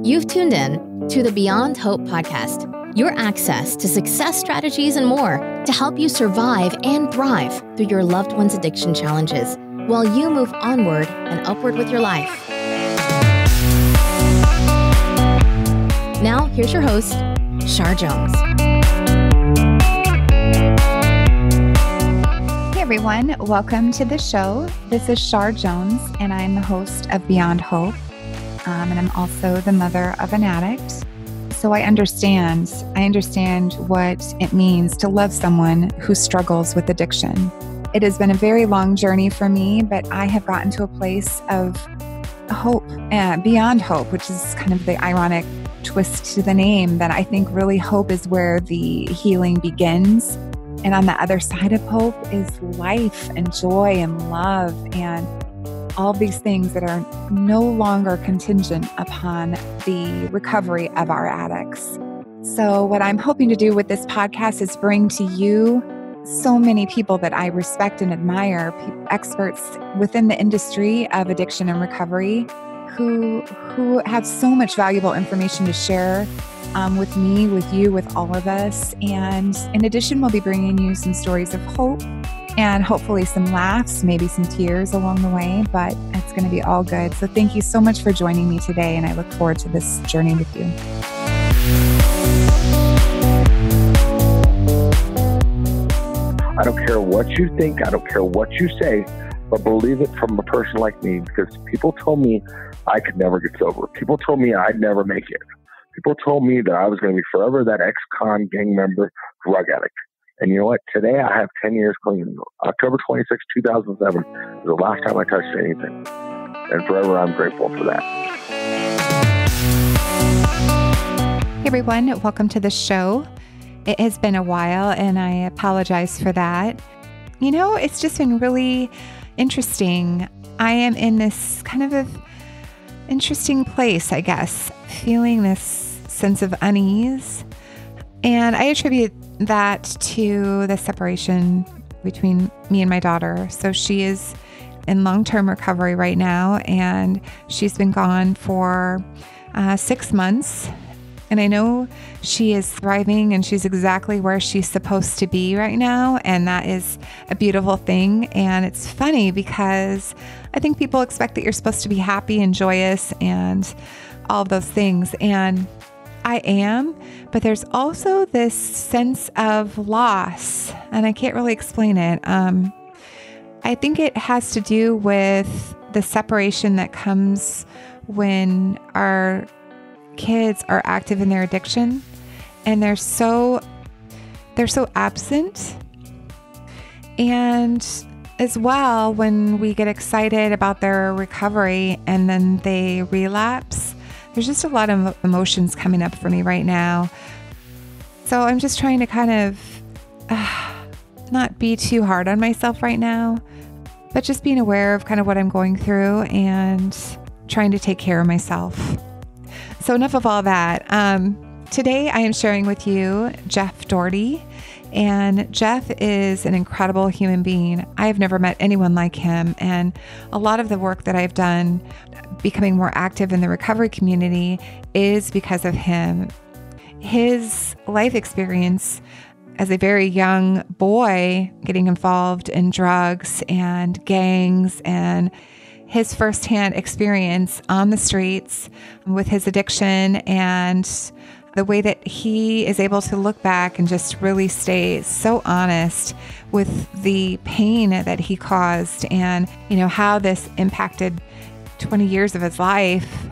You've tuned in to the Beyond Hope podcast, your access to success strategies and more to help you survive and thrive through your loved one's addiction challenges while you move onward and upward with your life. Now, here's your host, Shar Jones. Hey everyone, welcome to the show. This is Shar Jones, and I'm the host of Beyond Hope. And I'm also the mother of an addict. So I understand what it means to love someone who struggles with addiction. It has been a very long journey for me, but I have gotten to a place of hope, beyond hope, which is kind of the ironic twist to the name, that I think really hope is where the healing begins. And on the other side of hope is life and joy and love and all these things that are no longer contingent upon the recovery of our addicts. So what I'm hoping to do with this podcast is bring to you so many people that I respect and admire, experts within the industry of addiction and recovery who have so much valuable information to share with me, with you, with all of us. And in addition, we'll be bringing you some stories of hope and hopefully some laughs, maybe some tears along the way, but it's going to be all good. So thank you so much for joining me today, and I look forward to this journey with you. I don't care what you think, I don't care what you say, but believe it from a person like me, because people told me I could never get sober. People told me I'd never make it. People told me that I was going to be forever that ex-con gang member, drug addict. And you know what? Today I have 10 years clean. October 26, 2007 is the last time I touched anything. And forever I'm grateful for that. Hey everyone, welcome to the show. It has been a while and I apologize for that. You know, it's just been really interesting. I am in this kind of interesting place, I guess, feeling this sense of unease. And I attribute that to the separation between me and my daughter. So she is in long-term recovery right now, and she's been gone for 6 months. And I know she is thriving and she's exactly where she's supposed to be right now. And that is a beautiful thing. And it's funny because I think people expect that you're supposed to be happy and joyous and all of those things. And I am, but there's also this sense of loss, and I can't really explain it. I think it has to do with the separation that comes when our kids are active in their addiction, and they're so absent. And as well, when we get excited about their recovery and then they relapse, there's just a lot of emotions coming up for me right now. So I'm just trying to kind of not be too hard on myself right now, but just being aware of kind of what I'm going through and trying to take care of myself. So enough of all that. Today I am sharing with you Jeff Dougherty. And Jeff is an incredible human being. I have never met anyone like him. And a lot of the work that I've done becoming more active in the recovery community is because of him. His life experience as a very young boy, getting involved in drugs and gangs, and his firsthand experience on the streets with his addiction, and the way that he is able to look back and just really stay so honest with the pain that he caused, and, you know, how this impacted 20 years of his life,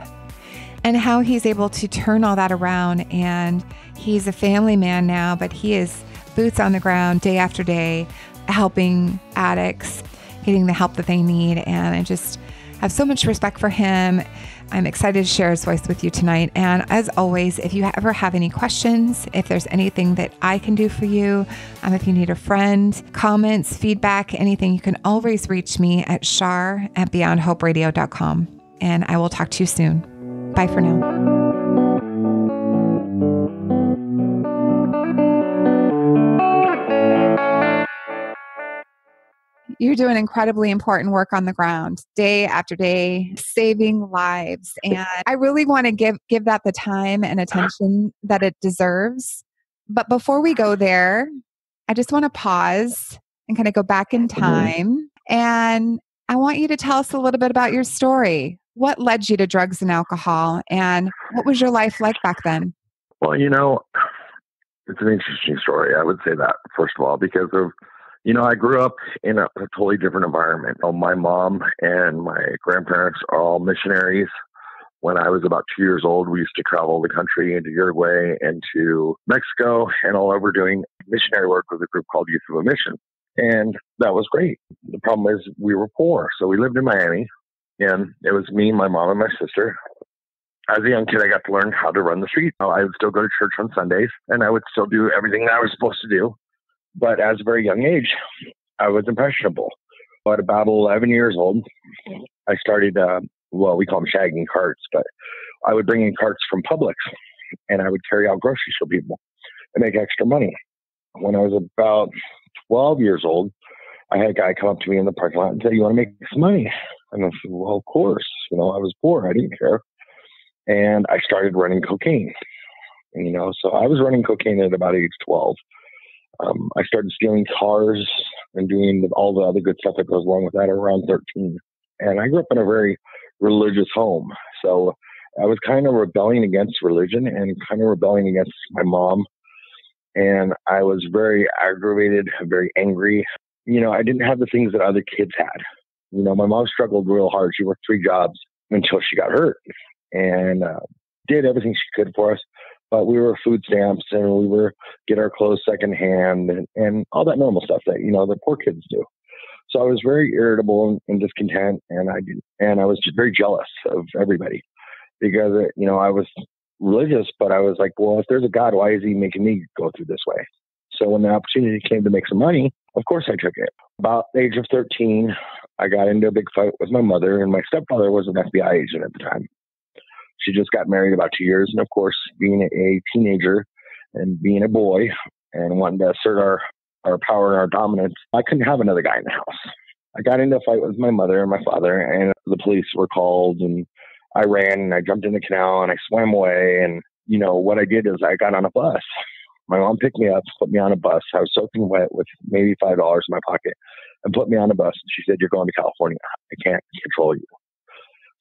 and how he's able to turn all that around. And he's a family man now, but he is boots on the ground day after day, helping addicts, getting the help that they need. And I just have so much respect for him. I'm excited to share his voice with you tonight. And as always, if you ever have any questions, if there's anything that I can do for you, if you need a friend, comments, feedback, anything, you can always reach me at shar@beyondhoperadio.com. And I will talk to you soon. Bye for now. You're doing incredibly important work on the ground, day after day, saving lives. And I really want to give that the time and attention that it deserves. But before we go there, I just want to pause and kind of go back in time. And I want you to tell us a little bit about your story. What led you to drugs and alcohol? And what was your life like back then? Well, it's an interesting story. I would say that, first of all, because of, I grew up in a totally different environment. My mom and my grandparents are all missionaries. When I was about 2 years old, we used to travel the country into Uruguay and to Mexico and all over doing missionary work with a group called Youth of a Mission. And that was great. The problem is we were poor. So we lived in Miami, and it was me, my mom, and my sister. As a young kid, I got to learn how to run the street. I would still go to church on Sundays, and I would still do everything that I was supposed to do. But at a very young age, I was impressionable. At about 11 years old, I started, we call them shagging carts, but I would bring in carts from Publix, and I would carry out groceries for people and make extra money. When I was about 12 years old, I had a guy come up to me in the parking lot and say, "You want to make some money?" And I said, "Well, of course." I was poor. I didn't care. And I started running cocaine. So I was running cocaine at about age 12. I started stealing cars and doing all the other good stuff that goes along with that around 13. And I grew up in a very religious home. So I was kind of rebelling against religion and kind of rebelling against my mom. And I was very aggravated, very angry. I didn't have the things that other kids had. My mom struggled real hard. She worked 3 jobs until she got hurt and did everything she could for us. But we were food stamps and we were get our clothes secondhand and all that normal stuff that, the poor kids do. So I was very irritable and discontent, and I was just very jealous of everybody because, I was religious, but I was like, well, if there's a God, why is he making me go through this way? So when the opportunity came to make some money, of course I took it. About the age of 13, I got into a big fight with my mother, and my stepfather was an FBI agent at the time. She just got married about 2 years. And of course, being a teenager and being a boy and wanting to assert our power and our dominance, I couldn't have another guy in the house. I got into a fight with my mother and my father, and the police were called, and I ran and I jumped in the canal and I swam away. And, what I did is I got on a bus. My mom picked me up, put me on a bus. I was soaking wet with maybe $5 in my pocket and put me on a bus. And she said, "You're going to California. I can't control you."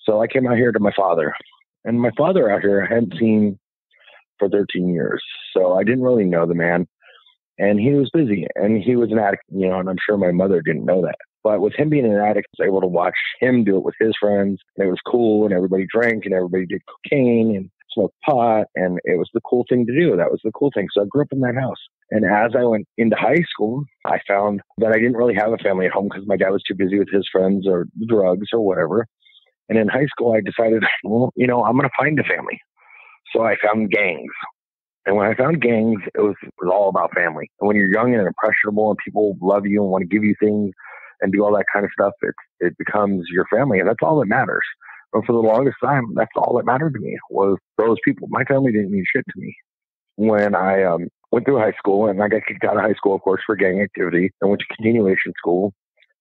So I came out here to my father. And my father out here I hadn't seen for 13 years. So I didn't really know the man. And he was busy and he was an addict, and I'm sure my mother didn't know that. But with him being an addict, I was able to watch him do it with his friends. And it was cool, and everybody drank and everybody did cocaine and smoked pot. And it was the cool thing to do. That was the cool thing. So I grew up in that house. And as I went into high school, I found that I didn't really have a family at home because my dad was too busy with his friends or drugs or whatever. And in high school, I decided, well, I'm going to find a family. So I found gangs. And when I found gangs, it was all about family. And when you're young and impressionable and people love you and want to give you things and do all that kind of stuff, it becomes your family. And that's all that matters. But for the longest time, that's all that mattered to me was those people. My family didn't mean shit to me. When I went through high school, and I got kicked out of high school, of course, for gang activity, and went to continuation school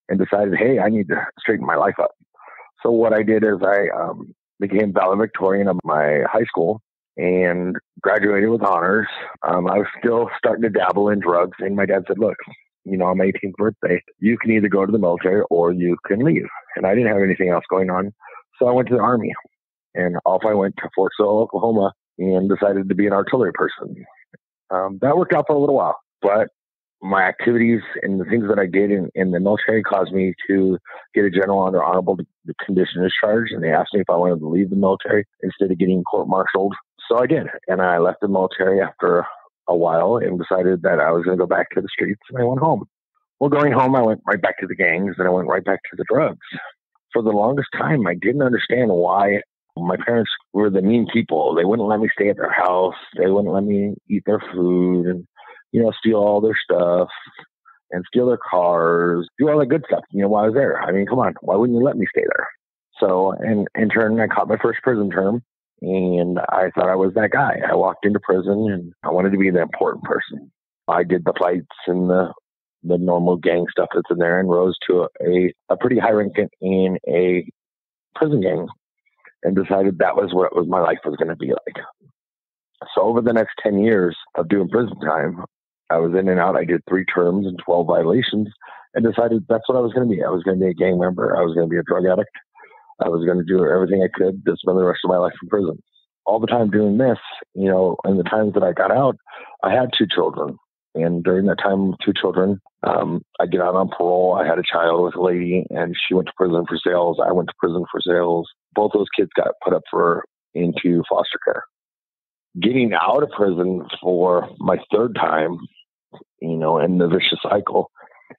and decided, hey, I need to straighten my life up. So what I did is I became valedictorian of my high school and graduated with honors. I was still starting to dabble in drugs. And my dad said, "Look, on my 18th birthday, you can either go to the military or you can leave." And I didn't have anything else going on. So I went to the Army. And off I went to Fort Sill, Oklahoma, and decided to be an artillery person. That worked out for a little while. But my activities and the things that I did in the military caused me to get a general under honorable condition discharge. And they asked me if I wanted to leave the military instead of getting court-martialed. So I did. And I left the military after a while and decided that I was going to go back to the streets, and I went home. Well, going home, I went right back to the gangs, and I went right back to the drugs. For the longest time, I didn't understand why my parents were the mean people. They wouldn't let me stay at their house. They wouldn't let me eat their food and, steal all their stuff and steal their cars, do all that good stuff, while I was there. I mean, come on, why wouldn't you let me stay there? So, and in turn, I caught my first prison term, and I thought I was that guy. I walked into prison, and I wanted to be the important person. I did the fights and the the normal gang stuff that's in there and rose to a pretty high rank in a prison gang and decided that was what my life was going to be like. So over the next 10 years of doing prison time, I was in and out. I did 3 terms and 12 violations and decided that's what I was going to be. I was going to be a gang member. I was going to be a drug addict. I was going to do everything I could to spend the rest of my life in prison. All the time doing this, in the times that I got out, I had 2 children. And during that time, 2 children, I get out on parole. I had a child with a lady, and she went to prison for sales. I went to prison for sales. Both those kids got put up into foster care. Getting out of prison for my 3rd time, and the vicious cycle.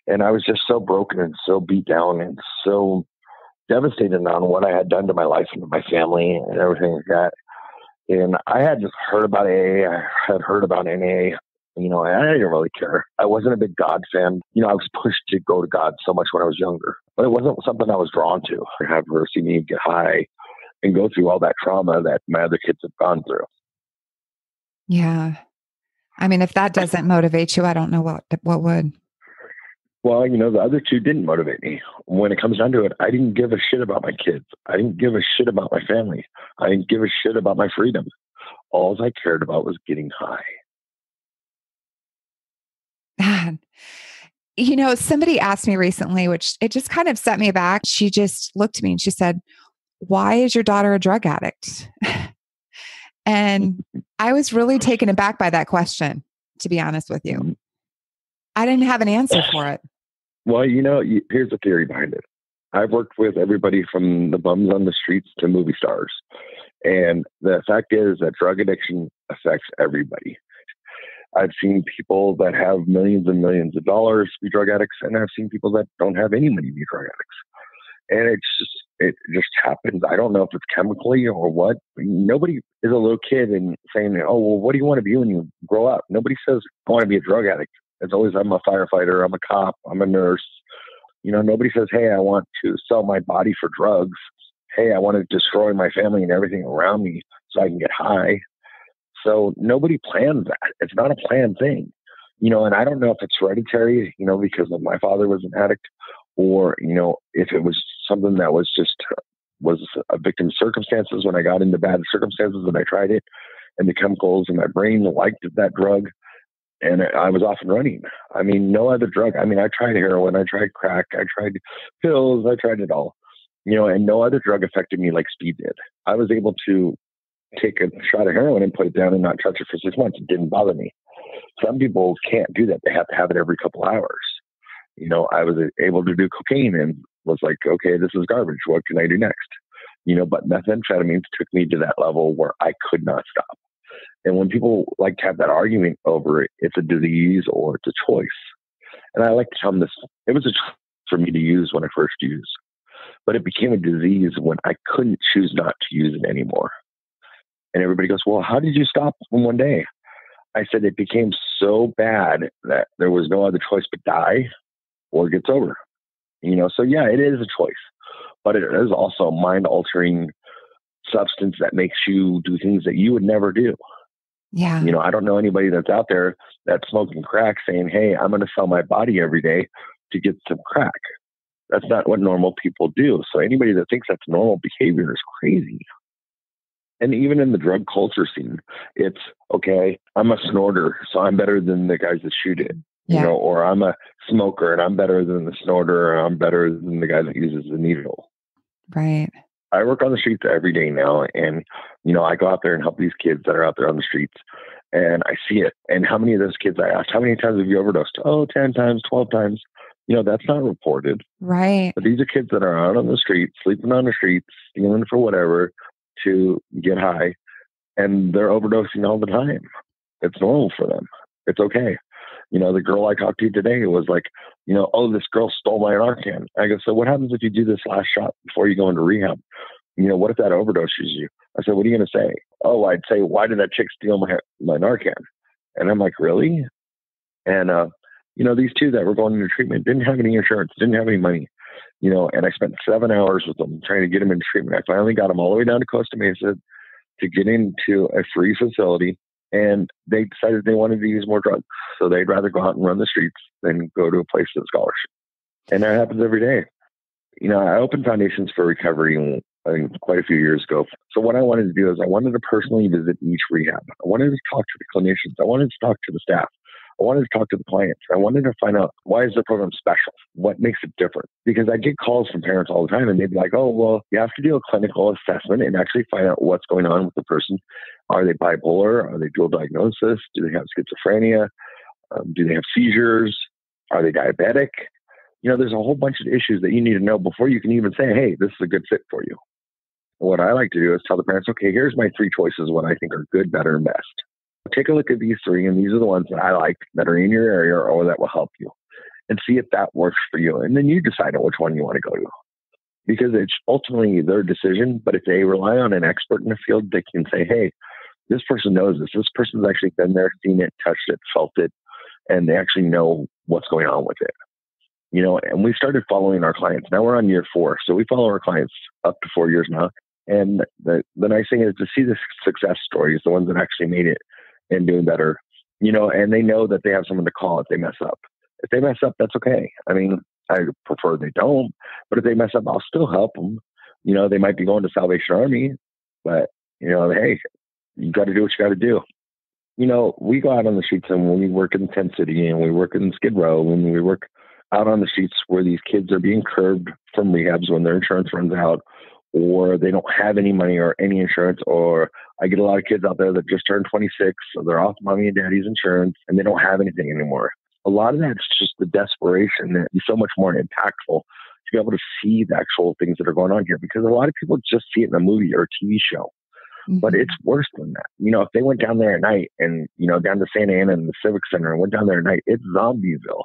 And I was just so broken and so beat down and so devastated on what I had done to my life and to my family and everything like that. And I had just heard about AA. I had heard about NA. I didn't really care. I wasn't a big God fan. I was pushed to go to God so much when I was younger, but it wasn't something I was drawn to. I have her see me get high and go through all that trauma that my other kids have gone through. Yeah. I mean, if that doesn't motivate you, I don't know what would. Well, the other 2 didn't motivate me. When it comes down to it, I didn't give a shit about my kids. I didn't give a shit about my family. I didn't give a shit about my freedom. All I cared about was getting high. Somebody asked me recently, which it just kind of set me back. She just looked at me and she said, "Why is your daughter a drug addict?" And I was really taken aback by that question, to be honest with you. I didn't have an answer for it. Well, here's the theory behind it. I've worked with everybody from the bums on the streets to movie stars. And the fact is that drug addiction affects everybody. I've seen people that have millions and millions of dollars be drug addicts, and I've seen people that don't have any money be drug addicts. And it just happens. I don't know if it's chemically or what. Nobody is a little kid and saying, "Oh, well, what do you want to be when you grow up?" Nobody says, "I want to be a drug addict." It's always, "I'm a firefighter, I'm a cop, I'm a nurse." Nobody says, "Hey, I want to sell my body for drugs. Hey, I want to destroy my family and everything around me so I can get high." So nobody plans that. It's not a planned thing. And I don't know if it's hereditary, because my father was an addict, or, if it was something that was a victim of circumstances when I got into bad circumstances and I tried it, and the chemicals in my brain liked that drug. And I was off and running. I mean, no other drug. I mean, I tried heroin, I tried crack, I tried pills, I tried it all, and no other drug affected me like speed did. I was able to take a shot of heroin and put it down and not touch it for 6 months. It didn't bother me. Some people can't do that. They have to have it every couple hours. I was able to do cocaine and was like, okay, this is garbage. What can I do next? But methamphetamines took me to that level where I could not stop. And when people like to have that argument over it, it's a disease or it's a choice. And I like to tell them this, it was a choice for me to use when I first used, but it became a disease when I couldn't choose not to use it anymore. And everybody goes, "Well, how did you stop in one day?" I said, it became so bad that there was no other choice but die or get sober. So yeah, it is a choice, but it is also a mind-altering substance that makes you do things that you would never do. Yeah. I don't know anybody that's out there that's smoking crack saying, "Hey, I'm going to sell my body every day to get some crack." That's not what normal people do. So anybody that thinks that's normal behavior is crazy. And even in the drug culture scene, it's, okay, I'm a snorter, so I'm better than the guys that shoot it. Yeah. Or I'm a smoker and I'm better than the snorter, or I'm better than the guy that uses the needle. Right. I work on the streets every day now, and I go out there and help these kids that are out there on the streets, and I see it. And how many of those kids I asked, "How many times have you overdosed?" "Oh, 10 times, 12 times. That's not reported. Right. But these are kids that are out on the streets, sleeping on the streets, stealing for whatever to get high, and they're overdosing all the time. It's normal for them. It's okay. The girl I talked to today was like, "Oh, this girl stole my Narcan." I go, "So what happens if you do this last shot before you go into rehab? What if that overdoses you?" I said, "What are you going to say?" "Oh, I'd say, why did that chick steal my Narcan?" And I'm like, "Really?" And, these 2 that were going into treatment didn't have any insurance, didn't have any money, and I spent 7 hours with them trying to get them into treatment. I finally got them all the way down to Costa Mesa to get into a free facility and they decided they wanted to use more drugs. So they'd rather go out and run the streets than go to a place of scholarship. And that happens every day. I opened Foundations for Recovery quite a few years ago. So what I wanted to do is I wanted to personally visit each rehab. I wanted to talk to the clinicians. I wanted to talk to the staff. I wanted to talk to the clients. I wanted to find out, why is the program special? What makes it different? Because I get calls from parents all the time, and they'd be like, oh, well, you have to do a clinical assessment and actually find out what's going on with the person. Are they bipolar? Are they dual diagnosis? Do they have schizophrenia? Do they have seizures? Are they diabetic? There's a whole bunch of issues that you need to know before you can even say, hey, this is a good fit for you. What I like to do is tell the parents, okay, here's my 3 choices, what I think are good, better, and best. Take a look at these 3, and these are the ones that I like that are in your area or that will help you, and see if that works for you. And then you decide on which one you want to go to, because it's ultimately their decision. But if they rely on an expert in the field, they can say, hey, this person knows this. This person's actually been there, seen it, touched it, felt it, and they actually know what's going on with it. And we started following our clients. Now we're on year 4. So we follow our clients up to 4 years now. And the nice thing is to see the success stories, the ones that actually made it and doing better, and they know that they have someone to call if they mess up. If they mess up, that's okay. I mean, I prefer they don't, but if they mess up, I'll still help them. They might be going to Salvation Army, but, hey, you got to do what you got to do. We go out on the streets and we work in Tent City and we work in Skid Row and we work out on the streets where these kids are being curbed from rehabs when their insurance runs out, or they don't have any money or any insurance. Or I get a lot of kids out there that just turned 26, so they're off mommy and daddy's insurance and they don't have anything anymore. A lot of that's just the desperation that is so much more impactful to be able to see the actual things that are going on here, because a lot of people just see it in a movie or a TV show. Mm-hmm. But it's worse than that. If they went down there at night and, down to Santa Ana and the Civic Center and went down there at night, it's Zombieville.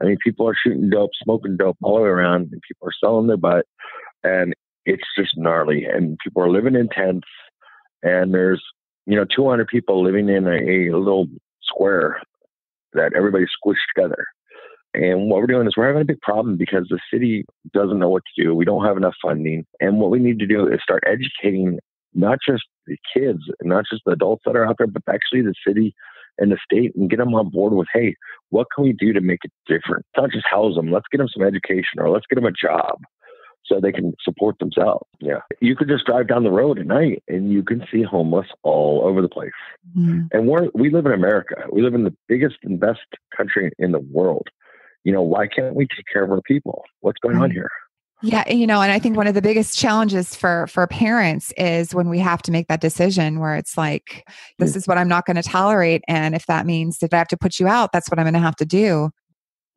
I mean, people are shooting dope, smoking dope all the way around, and people are selling their butt, and it's just gnarly. And people are living in tents, and there's, 200 people living in a little square that everybody's squished together. And what we're doing is we're having a big problem because the city doesn't know what to do. We don't have enough funding. And what we need to do is start educating not just the kids and not just the adults that are out there, but actually the city and the state, and get them on board with, hey, what can we do to make it different? Not just house them. Let's get them some education, or let's get them a job so they can support themselves. Yeah. You could just drive down the road at night and you can see homeless all over the place. Mm-hmm. And we live in America. We live in the biggest and best country in the world. Why can't we take care of our people? What's going on here? Yeah. And I think one of the biggest challenges for parents is when we have to make that decision where it's like, this is what I'm not going to tolerate. And if that means that I have to put you out, that's what I'm going to have to do.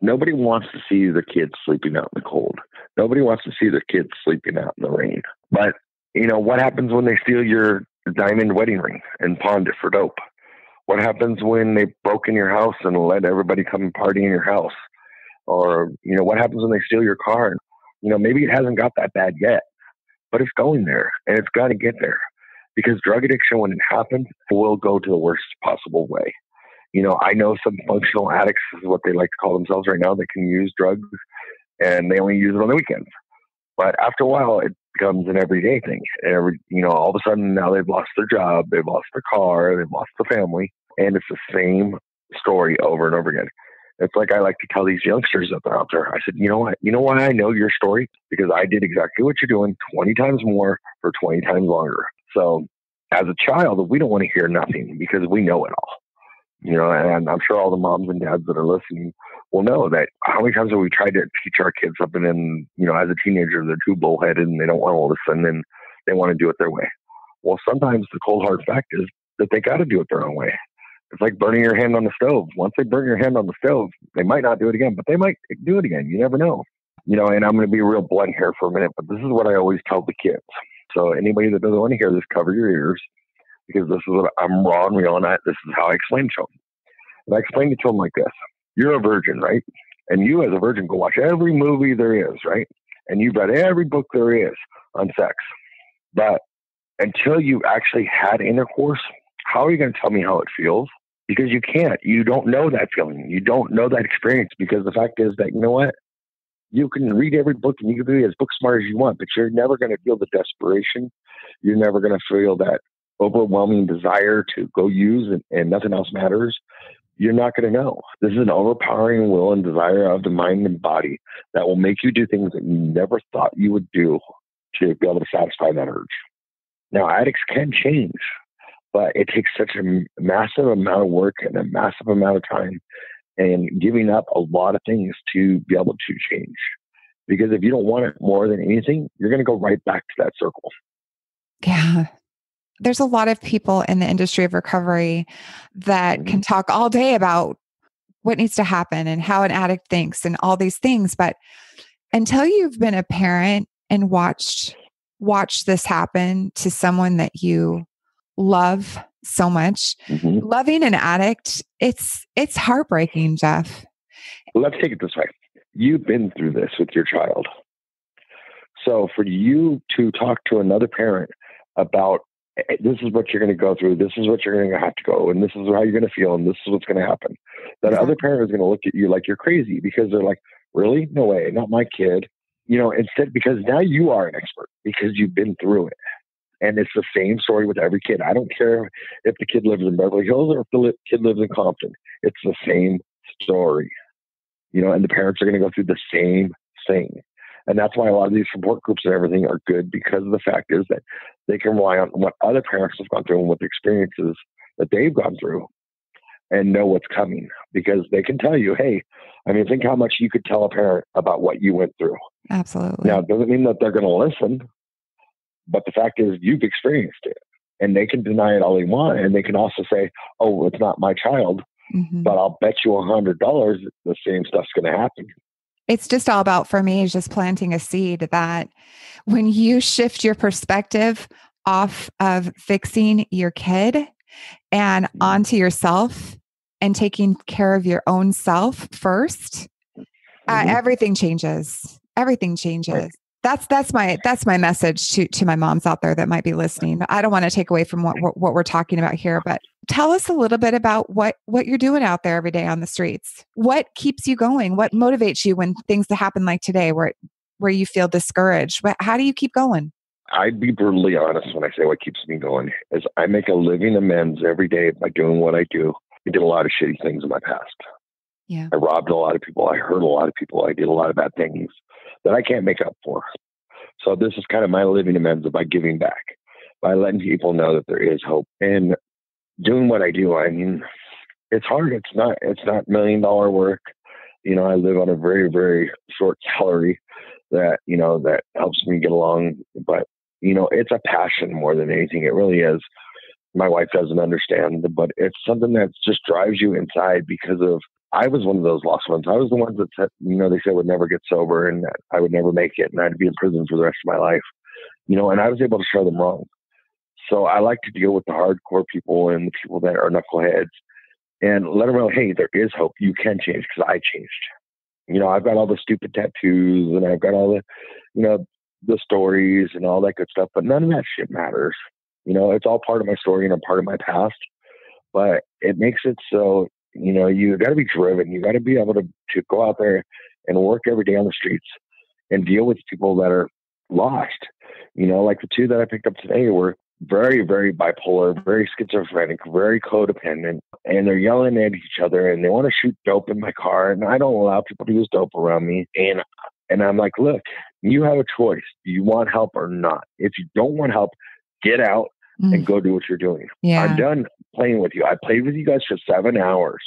Nobody wants to see their kids sleeping out in the cold. Nobody wants to see their kids sleeping out in the rain. But, what happens when they steal your diamond wedding ring and pawned it for dope? What happens when they broke in your house and let everybody come and party in your house? Or, what happens when they steal your car? Maybe it hasn't got that bad yet, but it's going there, and it's got to get there, because drug addiction, when it happens, will go to the worst possible way. I know some functional addicts is what they like to call themselves right now. They can use drugs and they only use it on the weekends. But after a while, it becomes an everyday thing. All of a sudden now they've lost their job, they've lost their car, they've lost their family, and it's the same story over and over again. It's like I like to tell these youngsters that are out there. I said, you know what? You know why I know your story? Because I did exactly what you're doing 20 times more for 20 times longer. So as a child, we don't want to hear nothing because we know it all. And I'm sure all the moms and dads that are listening will know that how many times have we tried to teach our kids something, and, as a teenager, they're too bullheaded and they don't want to listen and they want to do it their way. Well, sometimes the cold hard fact is that they got to do it their own way. It's like burning your hand on the stove. Once they burn your hand on the stove, they might not do it again, but they might do it again. You never know. And I'm going to be real blunt here for a minute, but this is what I always tell the kids. So anybody that doesn't want to hear this, cover your ears, because this is what I'm raw and real, and this is how I explain it to them. And I explained it to them like this. You're a virgin, right? And you as a virgin go watch every movie there is, right? And you've read every book there is on sex. But until you actually had intercourse, how are you going to tell me how it feels? Because you can't. You don't know that feeling. You don't know that experience, because the fact is that, you know what? You can read every book and you can be as book smart as you want, but you're never going to feel the desperation. You're never going to feel that overwhelming desire to go use and nothing else matters, you're not going to know. This is an overpowering will and desire of the mind and body that will make you do things that you never thought you would do to be able to satisfy that urge. Now, addicts can change, but it takes such a massive amount of work and a massive amount of time and giving up a lot of things to be able to change. Because if you don't want it more than anything, you're going to go right back to that circle. Yeah. There's a lot of people in the industry of recovery that can talk all day about what needs to happen and how an addict thinks and all these things. But until you've been a parent and watched this happen to someone that you love so much, loving an addict, it's heartbreaking, Jeff. Let's take it this way. You've been through this with your child. So for you to talk to another parent about, this is what you're going to go through, this is what you're going to have to go, and this is how you're going to feel, and this is what's going to happen, that other parent is going to look at you like you're crazy, because they're like, really? No way, not my kid. Instead, because now you are an expert because you've been through it. And it's the same story with every kid. I don't care if the kid lives in Beverly Hills or if the kid lives in Compton. It's the same story, and the parents are going to go through the same thing. And that's why a lot of these support groups and everything are good, because the fact is that they can rely on what other parents have gone through and what the experiences that they've gone through and know what's coming, because they can tell you, hey, think how much you could tell a parent about what you went through. Absolutely. Now, it doesn't mean that they're going to listen, but the fact is you've experienced it, and they can deny it all they want. And they can also say, oh, it's not my child, but I'll bet you $100 the same stuff's going to happen. It's just all about, for me, is just planting a seed that when you shift your perspective off of fixing your kid and onto yourself and taking care of your own self first, everything changes. Everything changes. Right. That's my message to my moms out there that might be listening. I don't want to take away from what we're talking about here, but tell us a little bit about what you're doing out there every day on the streets. What keeps you going? What motivates you when things happen like today, where you feel discouraged? How do you keep going? I'd be brutally honest when I say what keeps me going is I make a living amends every day by doing what I do. I did a lot of shitty things in my past. Yeah. I robbed a lot of people. I hurt a lot of people. I did a lot of bad things that I can't make up for. So this is kind of my living amends by giving back, by letting people know that there is hope and doing what I do. It's hard. It's not $1 million work. I live on a very, very short salary that, that helps me get along. But, it's a passion more than anything. It really is. My wife doesn't understand, but it's something that just drives you inside, because of, I was one of those lost ones. I was the ones that said, they said I would never get sober and that I would never make it and I'd be in prison for the rest of my life, and I was able to show them wrong. So I like to deal with the hardcore people and the people that are knuckleheads and let them know, hey, there is hope. You can change, because I changed. I've got all the stupid tattoos and I've got all the, the stories and all that good stuff, but none of that shit matters. It's all part of my story and a part of my past, but it makes it so, you got to be driven. You got to be able to go out there and work every day on the streets and deal with people that are lost. Like the two that I picked up today were very, very bipolar, very schizophrenic, very codependent, and they're yelling at each other and they want to shoot dope in my car. And I don't allow people to use dope around me. And I'm like, look, you have a choice. Do you want help or not? If you don't want help, get out and go do what you're doing. Yeah. I'm done playing with you. I played with you guys for 7 hours,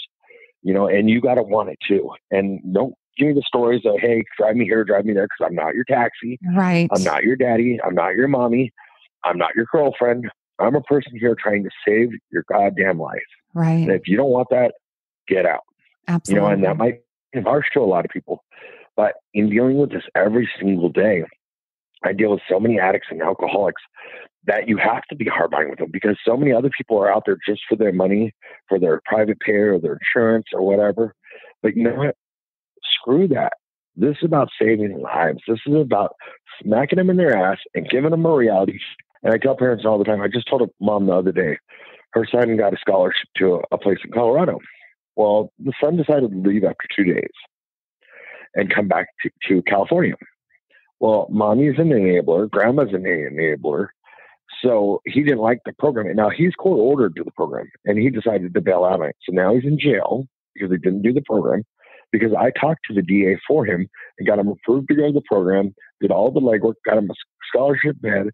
and you got to want it too. And don't give me the stories of, hey, drive me here, drive me there, because I'm not your taxi. Right. I'm not your daddy. I'm not your mommy. I'm not your girlfriend. I'm a person here trying to save your goddamn life. Right. And if you don't want that, get out. Absolutely. And that might be harsh to a lot of people. But in dealing with this every single day, I deal with so many addicts and alcoholics that you have to be hardline with them, because so many other people are out there just for their money, for their private pay or their insurance or whatever. But you know what? Screw that. This is about saving lives. This is about smacking them in their ass and giving them a reality. And I tell parents all the time, I just told a mom the other day, her son got a scholarship to a place in Colorado. Well, the son decided to leave after 2 days and come back to California. Well, mommy's an enabler, grandma's an enabler. So he didn't like the program. And now he's court ordered to the program, and he decided to bail out on it. So now he's in jail because he didn't do the program, because I talked to the DA for him and got him approved to go to the program, did all the legwork, got him a scholarship bed,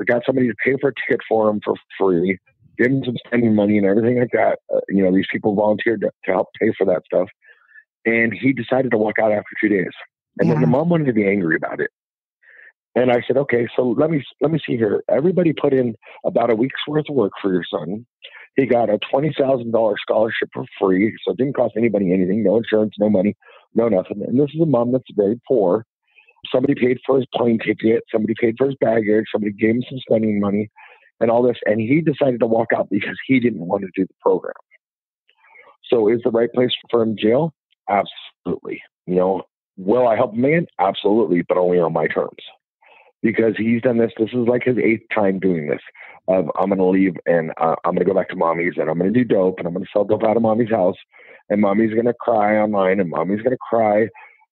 got somebody to pay for a ticket for him for free, give him some spending money and everything like that. These people volunteered to help pay for that stuff. And he decided to walk out after 2 days. And then the mom wanted to be angry about it. And I said, okay, so let me see here. Everybody put in about a week's worth of work for your son. He got a $20,000 scholarship for free. So it didn't cost anybody anything, no insurance, no money, no nothing. And this is a mom that's very poor. Somebody paid for his plane ticket. Somebody paid for his baggage. Somebody gave him some spending money and all this. And he decided to walk out because he didn't want to do the program. So is the right place for him jail? Absolutely. Will I help him again? Absolutely, but only on my terms. Because he's done this. This is like his 8th time doing this. I'm going to leave and I'm going to go back to mommy's and I'm going to do dope and I'm going to sell dope out of mommy's house. And mommy's going to cry online and mommy's going to cry,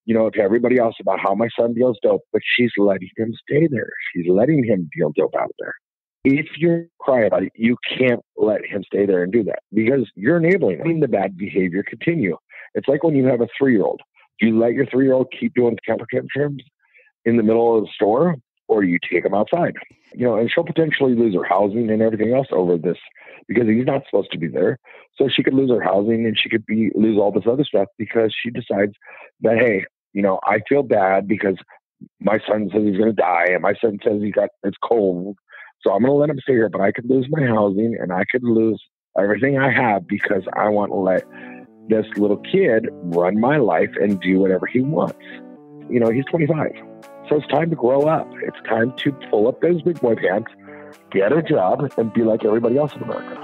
to everybody else about how my son deals dope. But she's letting him stay there. She's letting him deal dope out there. If you cry about it, you can't let him stay there and do that because you're enabling the bad behavior continue. It's like when you have a 3-year-old. Do you let your 3-year-old keep doing temper tantrums in the middle of the store? Or you take him outside, and she'll potentially lose her housing and everything else over this because he's not supposed to be there. So she could lose her housing and she could lose all this other stuff because she decides that, hey, I feel bad because my son says he's going to die and my son says it's cold. So I'm going to let him stay here, but I could lose my housing and I could lose everything I have because I want to let this little kid run my life and do whatever he wants. He's 25. So it's time to grow up. It's time to pull up those big boy pants, get a job, and be like everybody else in America.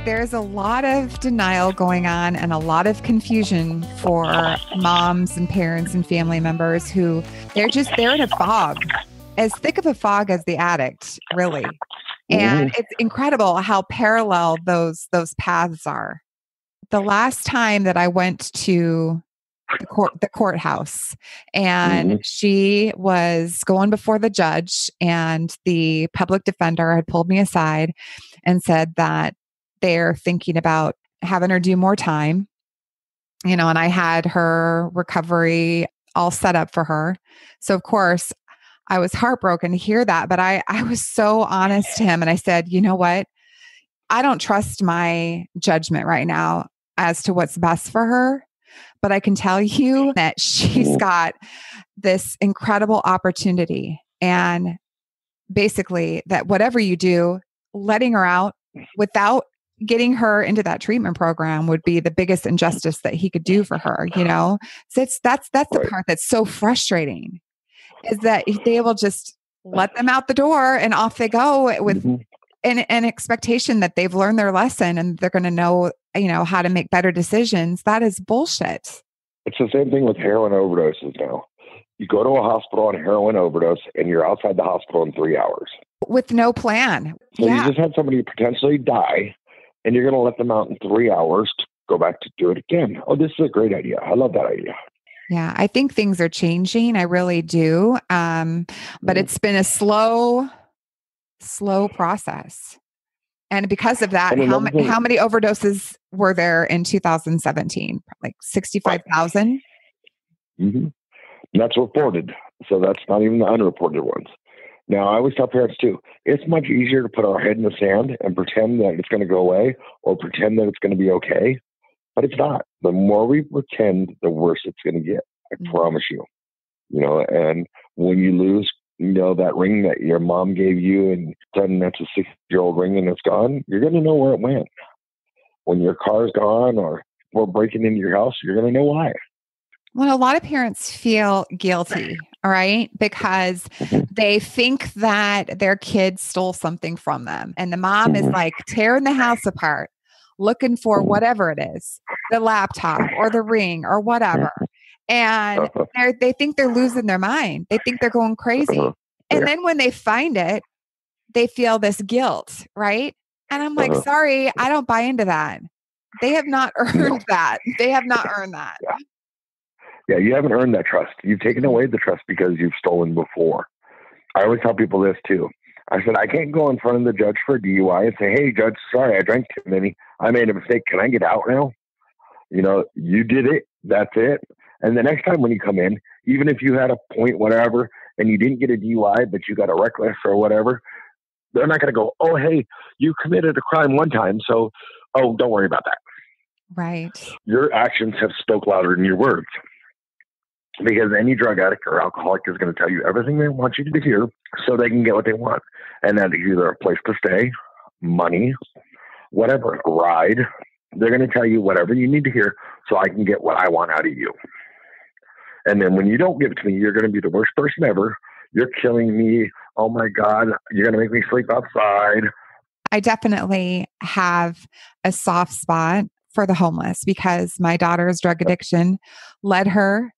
There's a lot of denial going on and a lot of confusion for moms and parents and family members who they're in a fog, as thick of a fog as the addict, really. And it's incredible how parallel those paths are. The last time that I went to the courthouse and she was going before the judge and the public defender had pulled me aside and said that they're thinking about having her do more time, and I had her recovery all set up for her. So of course, I was heartbroken to hear that, but I was so honest to him. And I said, you know what? I don't trust my judgment right now as to what's best for her, but I can tell you that she's got this incredible opportunity. And basically that whatever you do, letting her out without getting her into that treatment program would be the biggest injustice that he could do for her, So that's the part that's so frustrating. Is that they will just let them out the door and off they go with an expectation that they've learned their lesson and they're going to know, how to make better decisions. That is bullshit. It's the same thing with heroin overdoses now. You go to a hospital on a heroin overdose and you're outside the hospital in 3 hours. With no plan. So you just had somebody potentially die and you're going to let them out in 3 hours to go back to do it again. Oh, this is a great idea. I love that idea. Yeah, I think things are changing. I really do. But it's been a slow process. And because of that, how many overdoses were there in 2017? Like 65,000? That's reported. So that's not even the unreported ones. Now, I always tell parents too, it's much easier to put our head in the sand and pretend that it's going to go away or pretend that it's going to be okay. But it's not. The more we pretend, the worse it's going to get. I promise you. And when you lose, that ring that your mom gave you and suddenly that's a 6-year-old ring and it's gone, you're going to know where it went. When your car's gone or we're breaking into your house, you're going to know why. Well, a lot of parents feel guilty, all right, because they think that their kid stole something from them. And the mom is like tearing the house apart, looking for whatever it is, the laptop or the ring or whatever. And they think they're losing their mind. They think they're going crazy. And then when they find it, they feel this guilt, right? And I'm like, sorry, I don't buy into that. They have not earned that. They have not earned that. Yeah, you haven't earned that trust. You've taken away the trust because you've stolen before. I always tell people this too. I said, I can't go in front of the judge for a DUI and say, hey, judge, sorry, I drank too many. I made a mistake. Can I get out now? You did it. That's it. And the next time when you come in, even if you had a point, whatever, and you didn't get a DUI, but you got a reckless or whatever, they're not going to go, oh, hey, you committed a crime one time, so, don't worry about that. Right. Your actions have spoke louder than your words. Because any drug addict or alcoholic is going to tell you everything they want you to hear so they can get what they want. And that is either a place to stay, money, whatever, a ride. They're going to tell you whatever you need to hear so I can get what I want out of you. And then when you don't give it to me, you're going to be the worst person ever. You're killing me. Oh my God, you're going to make me sleep outside. I definitely have a soft spot for the homeless because my daughter's drug addiction led her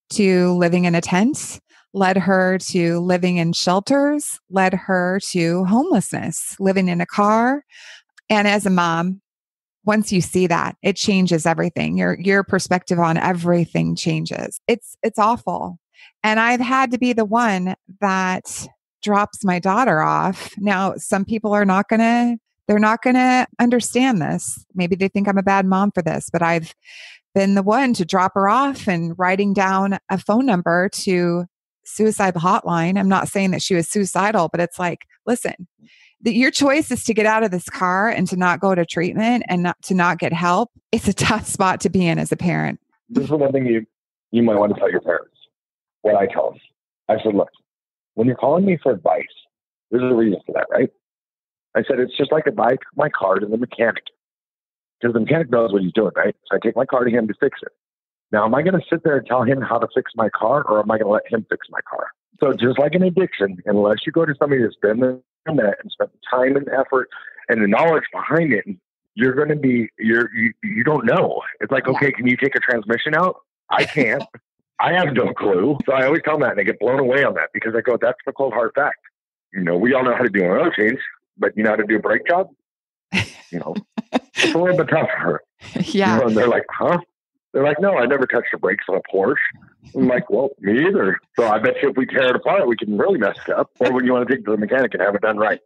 to living in a tent, led her to living in shelters, led her to homelessness, living in a car. And as a mom, once you see that, it changes everything. Your perspective on everything changes. It's awful. And I've had to be the one that drops my daughter off. Now, some people they're not going to understand this. Maybe they think I'm a bad mom for this, but I've been the one to drop her off and writing down a phone number to suicide hotline. I'm not saying that she was suicidal, but it's like, listen, your choice is to get out of this car and to not go to treatment and not get help. It's a tough spot to be in as a parent. This is one thing you might want to tell your parents. What I tell them. I said, look, when you're calling me for advice, there's a reason for that, right? I said, it's just like if I took my car to the mechanic. Because the mechanic knows what he's doing, right? So I take my car to him to fix it. Now, am I going to sit there and tell him how to fix my car, or am I going to let him fix my car? So just like an addiction, unless you go to somebody that's been there and spent the time and effort and the knowledge behind it, you're going to be, you don't know. It's like, okay, can you take a transmission out? I can't. I have no clue. So I always tell them that, and they get blown away on that because I go, that's the cold hard fact. We all know how to do an oil change, but you know how to do a brake job? It's a little bit tougher. Yeah. And they're like, huh? They're like, no, I never touched the brakes on a Porsche. I'm like, well, me either. So I bet you if we tear it apart, we can really mess it up. Or when you want to take it to the mechanic and have it done right.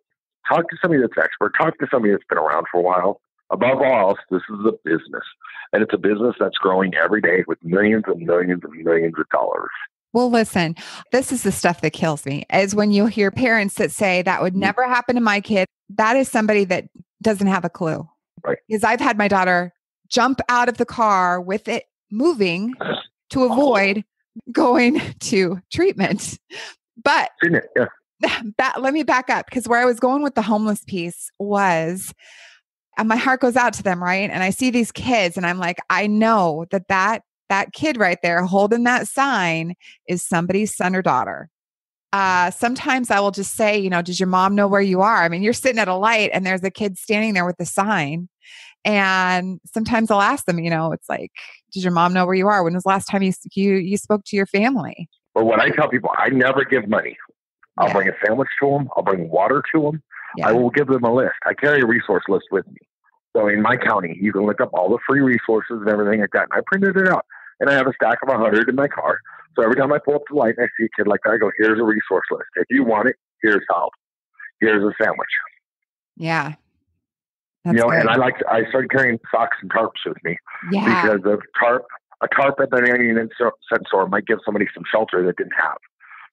Talk to somebody that's expert. Talk to somebody that's been around for a while. Above all else, this is a business. And it's a business that's growing every day with millions and millions and millions of dollars. Well, listen, this is the stuff that kills me, is when you hear parents that say that would never happen to my kid. That is somebody that doesn't have a clue. Right. Because I've had my daughter jump out of the car with it moving to avoid going to treatment. But let me back up, because where I was going with the homeless piece was, and my heart goes out to them, right? And I see these kids and I'm like, I know that kid right there holding that sign is somebody's son or daughter. Sometimes I will just say, does your mom know where you are? I mean, you're sitting at a light and there's a kid standing there with the sign. And sometimes I'll ask them, it's like, does your mom know where you are? When was the last time you spoke to your family? Or what I tell people, I never give money. I'll bring a sandwich to them. I'll bring water to them. Yeah. I will give them a list. I carry a resource list with me. So in my county, you can look up all the free resources and everything like that. And I printed it out. And I have a stack of 100 in my car. So every time I pull up the light and I see a kid like that, I go, here's a resource list. If you want it, here's help. Here's a sandwich. Yeah. And I started carrying socks and tarps with me because a tarp at the 99-cent store might give somebody some shelter that didn't have.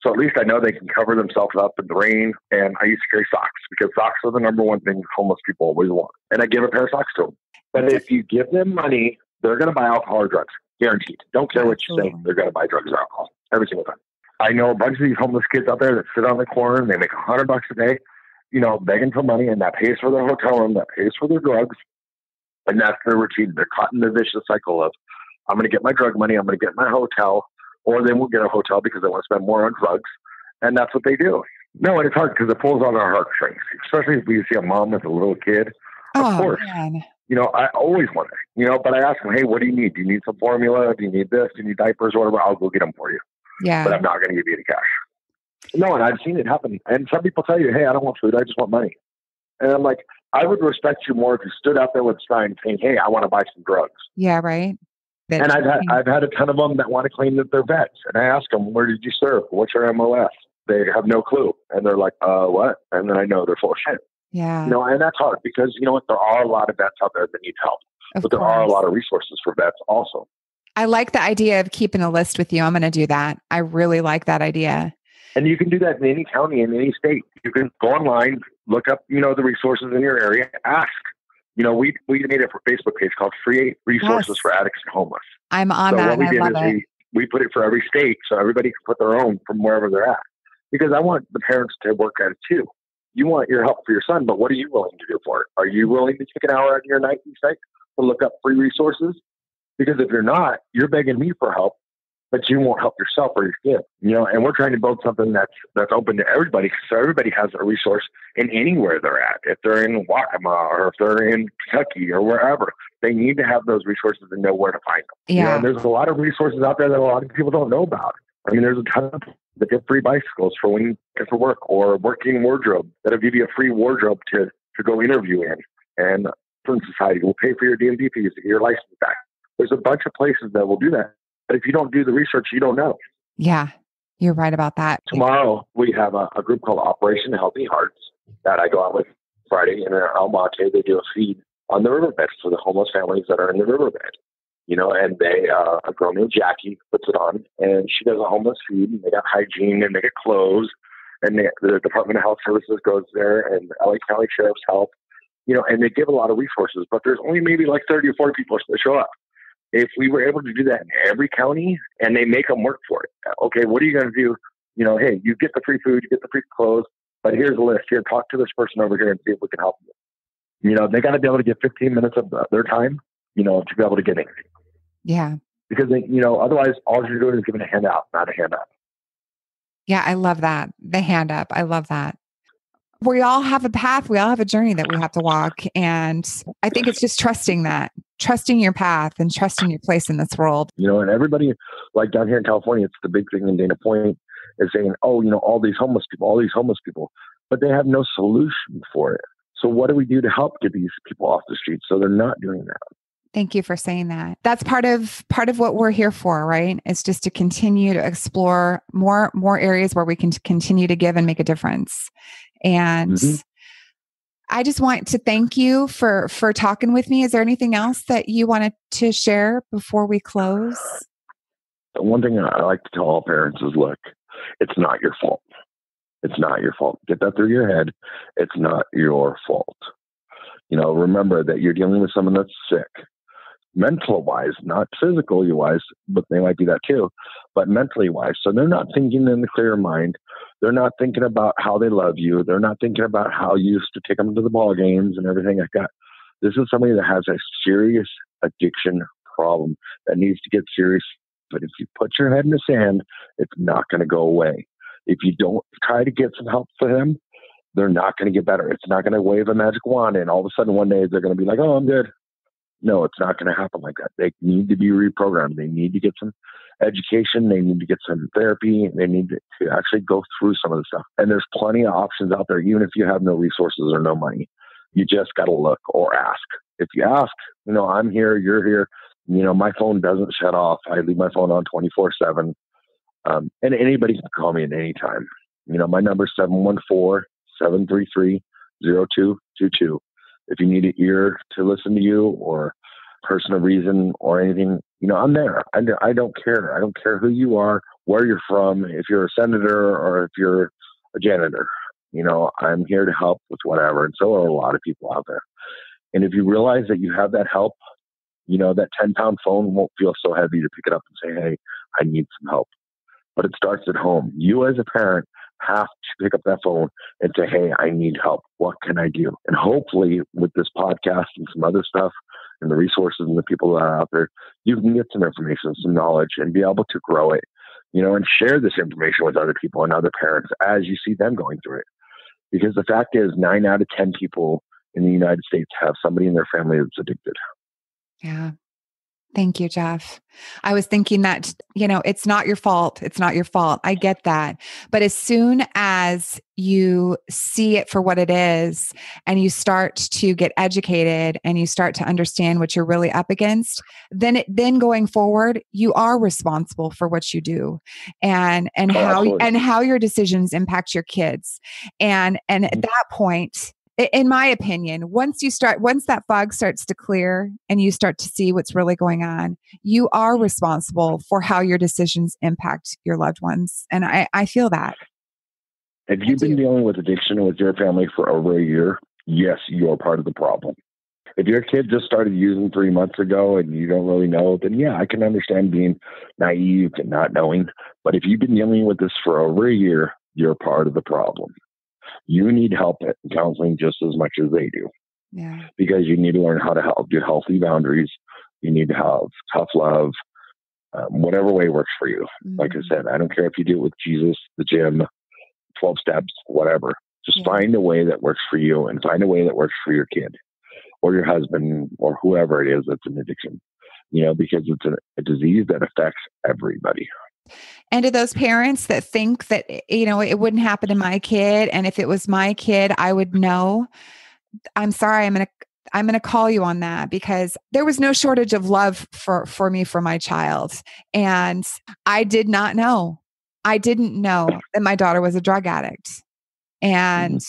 So at least I know they can cover themselves up in the rain. And I used to carry socks because socks are the number one thing homeless people always want. And I give a pair of socks to them. But if you give them money, they're going to buy alcohol or drugs. Guaranteed. Don't care what you say. They're going to buy drugs or alcohol every single time. I know a bunch of these homeless kids out there that sit on the corner and they make $100 a day, begging for money, and that pays for their hotel room, that pays for their drugs. And that's their routine. They're caught in the vicious cycle of, I'm going to get my drug money, I'm going to get my hotel, or they won't get a hotel because they want to spend more on drugs. And that's what they do. No, and it's hard because it pulls on our heartstrings, especially if we see a mom with a little kid. Of course. Man. I always want it, but I ask them, hey, what do you need? Do you need some formula? Do you need this? Do you need diapers or whatever? I'll go get them for you. Yeah. But I'm not going to give you the cash. No, and I've seen it happen. And some people tell you, hey, I don't want food. I just want money. And I'm like, I would respect you more if you stood out there with a sign saying, hey, I want to buy some drugs. Yeah, right. And I've had a ton of them that want to claim that they're vets. And I ask them, where did you serve? What's your MOS? They have no clue. And they're like, what? And then I know they're full of shit. Yeah. And that's hard because you know what? There are a lot of vets out there that need help. But there are a lot of resources for vets also. I like the idea of keeping a list with you. I'm going to do that. I really like that idea. And you can do that in any county, in any state. You can go online, look up, the resources in your area, ask. We made a Facebook page called Free Resources for Addicts and Homeless. I'm on that. What we did is we put it for every state so everybody can put their own from wherever they're at. Because I want the parents to work at it too. You want your help for your son, but what are you willing to do for it? Are you willing to take an hour out of your night each night to look up free resources? Because if you're not, you're begging me for help, but you won't help yourself or your kid. And we're trying to build something that's open to everybody, so everybody has a resource in anywhere they're at. If they're in Waukema or if they're in Kentucky or wherever, they need to have those resources and know where to find them. Yeah. And there's a lot of resources out there that a lot of people don't know about. There's a ton of people that get free bicycles for when you get for work, or working wardrobe that'll give you a free wardrobe to go interview in. And Friends Society will pay for your DMV fees to get your license back. There's a bunch of places that will do that. But if you don't do the research, you don't know. Yeah, you're right about that. Tomorrow, we have a group called Operation Healthy Hearts that I go out with Friday. And in El Monte, they do a feed on the riverbed for the homeless families that are in the riverbed. And they, a girl named Jackie puts it on, and she does a homeless feed, and they got hygiene, and they get clothes, and the Department of Health Services goes there, and the LA County Sheriff's Help, and they give a lot of resources, but there's only maybe like 30 or 40 people that show up. If we were able to do that in every county, and they make them work for it, okay, what are you going to do? Hey, you get the free food, you get the free clothes, but here's a list. Here, talk to this person over here and see if we can help you. They got to be able to get 15 minutes of their time, to be able to get anything. Yeah. Because, otherwise all you're doing is giving a handout, not a handout. Yeah, I love that. The hand up. I love that. We all have a path. We all have a journey that we have to walk. And I think it's just trusting your path and trusting your place in this world. And everybody, like down here in California, it's the big thing in Dana Point is saying, all these homeless people, but they have no solution for it. So what do we do to help get these people off the street so they're not doing that? Thank you for saying that. That's part of what we're here for, right? It's just to continue to explore more areas where we can continue to give and make a difference. And I just want to thank you for talking with me. Is there anything else that you wanted to share before we close? One thing I like to tell all parents is, look, it's not your fault. It's not your fault. Get that through your head. It's not your fault. Remember that you're dealing with someone that's sick. Mental wise, not physically wise, but they might be that too, but mentally wise. So they're not thinking in the clear mind. They're not thinking about how they love you. They're not thinking about how you used to take them to the ball games and everything like that. This is somebody that has a serious addiction problem that needs to get serious. But if you put your head in the sand, it's not going to go away. If you don't try to get some help for them, they're not going to get better. It's not going to wave a magic wand and all of a sudden one day they're going to be like, oh, I'm good. No, it's not going to happen like that. They need to be reprogrammed. They need to get some education. They need to get some therapy. They need to actually go through some of the stuff. And there's plenty of options out there, even if you have no resources or no money. You just got to look or ask. If you ask, I'm here, you're here. My phone doesn't shut off. I leave my phone on 24/7. And anybody can call me at any time. My number is 714-733-0222. If you need an ear to listen to you or person of reason or anything, I'm there. I don't care. I don't care who you are, where you're from, if you're a senator or if you're a janitor. I'm here to help with whatever. And so are a lot of people out there. And if you realize that you have that help, that 10-pound phone won't feel so heavy to pick it up and say, hey, I need some help. But it starts at home. You as a parent have to pick up that phone and say, hey, I need help. What can I do? And hopefully with this podcast and some other stuff and the resources and the people that are out there, you can get some information, some knowledge and be able to grow it, and share this information with other people and other parents as you see them going through it. Because the fact is 9 out of 10 people in the United States have somebody in their family that's addicted. Yeah. Thank you, Jeff. I was thinking that, it's not your fault. It's not your fault. I get that. But as soon as you see it for what it is and you start to get educated and you start to understand what you're really up against, then going forward, you are responsible for what you do and how your decisions impact your kids. And at that point, in my opinion, once that fog starts to clear and you start to see what's really going on, you are responsible for how your decisions impact your loved ones. And I feel that. If you've been dealing with addiction with your family for over a year, yes, you're part of the problem. If your kid just started using 3 months ago and you don't really know, then yeah, I can understand being naive and not knowing. But if you've been dealing with this for over a year, you're part of the problem. You need help at counseling just as much as they do. Yeah. Because you need to learn how to do healthy boundaries. You need to have tough love, whatever way works for you. Mm-hmm. Like I said, I don't care if you do it with Jesus, the gym, 12 steps, whatever. Just find a way that works for you and find a way that works for your kid or your husband or whoever it is that's an addiction, because it's a disease that affects everybody. And to those parents that think that, it wouldn't happen to my kid, and if it was my kid, I would know. I'm sorry. I'm going to call you on that, because there was no shortage of love for me, for my child. And I did not know. I didn't know that my daughter was a drug addict. And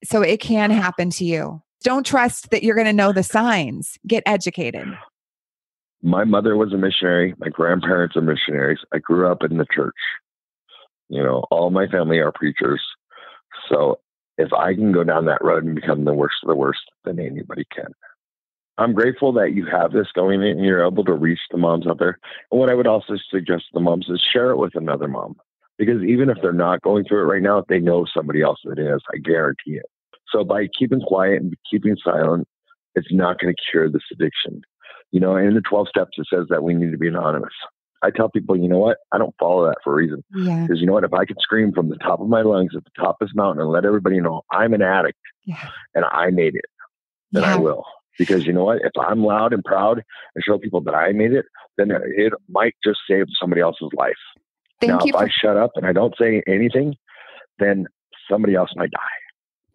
so it can happen to you. Don't trust that you're going to know the signs. Get educated. My mother was a missionary. My grandparents are missionaries. I grew up in the church. All my family are preachers. So if I can go down that road and become the worst of the worst, then anybody can. I'm grateful that you have this going in and you're able to reach the moms out there. And what I would also suggest to the moms is share it with another mom. Because even if they're not going through it right now, they know somebody else that is. I guarantee it. So by keeping quiet and keeping silent, it's not going to cure this addiction. In the 12 steps, it says that we need to be anonymous. I tell people, you know what? I don't follow that for a reason. Because you know what? If I could scream from the top of my lungs at the top of this mountain and let everybody know I'm an addict and I made it, then I will. Because you know what? If I'm loud and proud and show people that I made it, then it might just save somebody else's life. If I shut up and I don't say anything, then somebody else might die.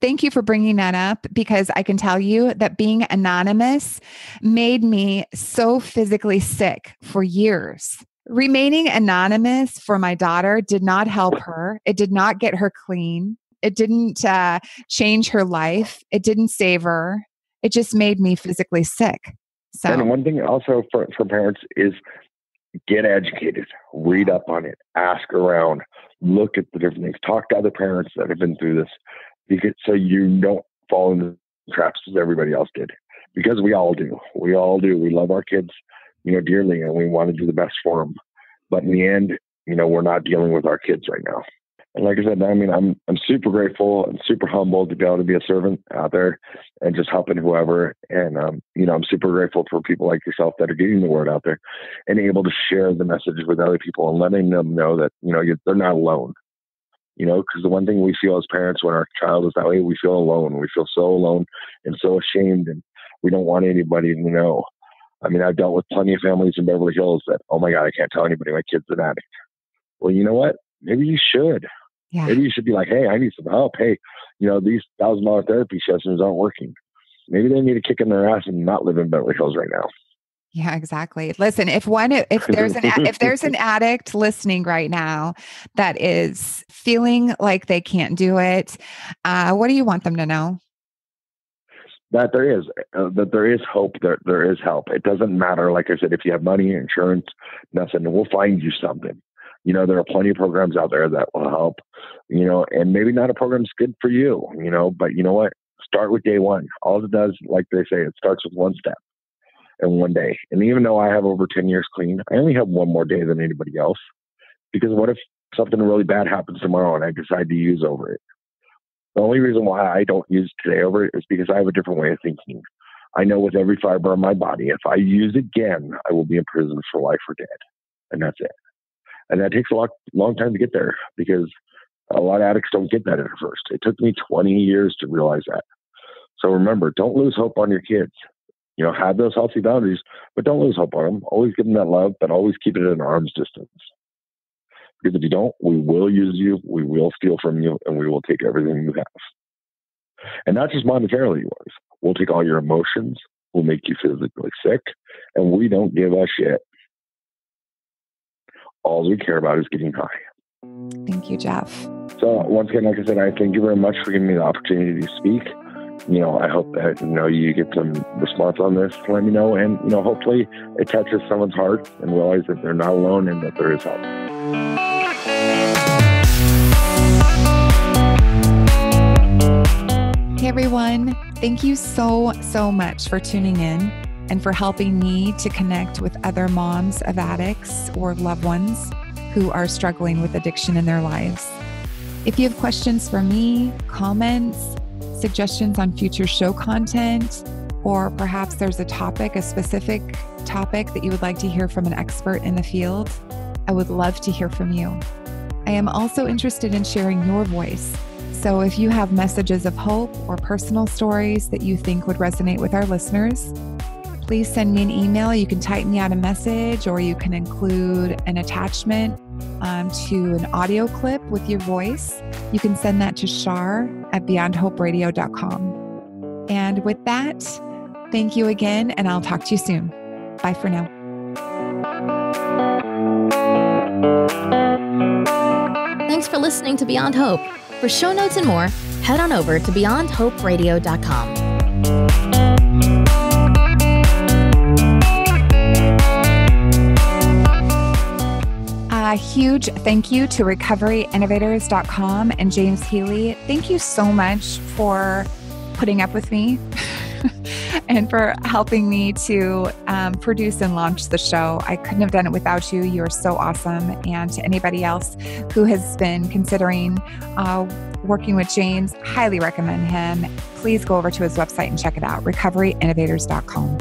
Thank you for bringing that up, because I can tell you that being anonymous made me so physically sick for years. Remaining anonymous for my daughter did not help her. It did not get her clean. It didn't change her life. It didn't save her. It just made me physically sick. So, and one thing also for parents is get educated, read up on it, ask around, look at the different things, talk to other parents that have been through this. So you don't fall into the traps as everybody else did, because we all do. We all do. We love our kids, dearly, and we want to do the best for them. But in the end, we're not dealing with our kids right now. And like I said, I'm super grateful and super humbled to be able to be a servant out there and just helping whoever. And, I'm super grateful for people like yourself that are getting the word out there and able to share the message with other people and letting them know that, they're not alone. Because the one thing we feel as parents when our child is that way, we feel alone. We feel so alone and so ashamed, and we don't want anybody to know. I've dealt with plenty of families in Beverly Hills that, oh my God, I can't tell anybody my kid's an addict. Well, you know what? Maybe you should. Yeah. Maybe you should be like, hey, I need some help. Hey, these $1,000 therapy sessions aren't working. Maybe they need a kick in their ass and not live in Beverly Hills right now. Yeah, exactly. Listen, if there's an addict listening right now that is feeling like they can't do it, what do you want them to know? That there is hope, there is help. It doesn't matter, like I said, if you have money, insurance, nothing, we'll find you something. There are plenty of programs out there that will help, and maybe not a program's good for you, but you know what? Start with day one. All it does, like they say, it starts with one step and one day. And even though I have over 10 years clean, I only have one more day than anybody else, because what if something really bad happens tomorrow and I decide to use over it? The only reason why I don't use today over it is because I have a different way of thinking. I know with every fiber of my body, if I use again, I will be in prison for life or dead. And that's it. And that takes a long time to get there, because a lot of addicts don't get that at first. It took me 20 years to realize that. So remember, don't lose hope on your kids. Have those healthy boundaries, but don't lose hope on them. Always give them that love, but always keep it at an arm's distance. Because if you don't, we will use you, we will steal from you, and we will take everything you have. And not just monetarily yours. We'll take all your emotions, we'll make you physically sick, and we don't give a shit. All we care about is getting high. Thank you, Jeff. So once again, like I said, I thank you very much for giving me the opportunity to speak. I hope that, you get some response on this. Let me know. And, hopefully it touches someone's heart and realize that they're not alone and that there is help. Hey, everyone. Thank you so much for tuning in and for helping me to connect with other moms of addicts or loved ones who are struggling with addiction in their lives. If you have questions for me, comments, suggestions on future show content, or perhaps there's a specific topic that you would like to hear from an expert in the field, I would love to hear from you. I am also interested in sharing your voice. So if you have messages of hope or personal stories that you think would resonate with our listeners, please send me an email. You can type me out a message, or you can include an attachment to an audio clip with your voice. You can send that to shar@beyondhoperadio.com. And with that, thank you again, and I'll talk to you soon. Bye for now. Thanks for listening to Beyond Hope. For show notes and more, head on over to beyondhoperadio.com. A huge thank you to recoveryinnovators.com and James Healy. Thank you so much for putting up with me and for helping me to produce and launch the show. I couldn't have done it without you. You are so awesome. And to anybody else who has been considering working with James, highly recommend him. Please go over to his website and check it out, recoveryinnovators.com.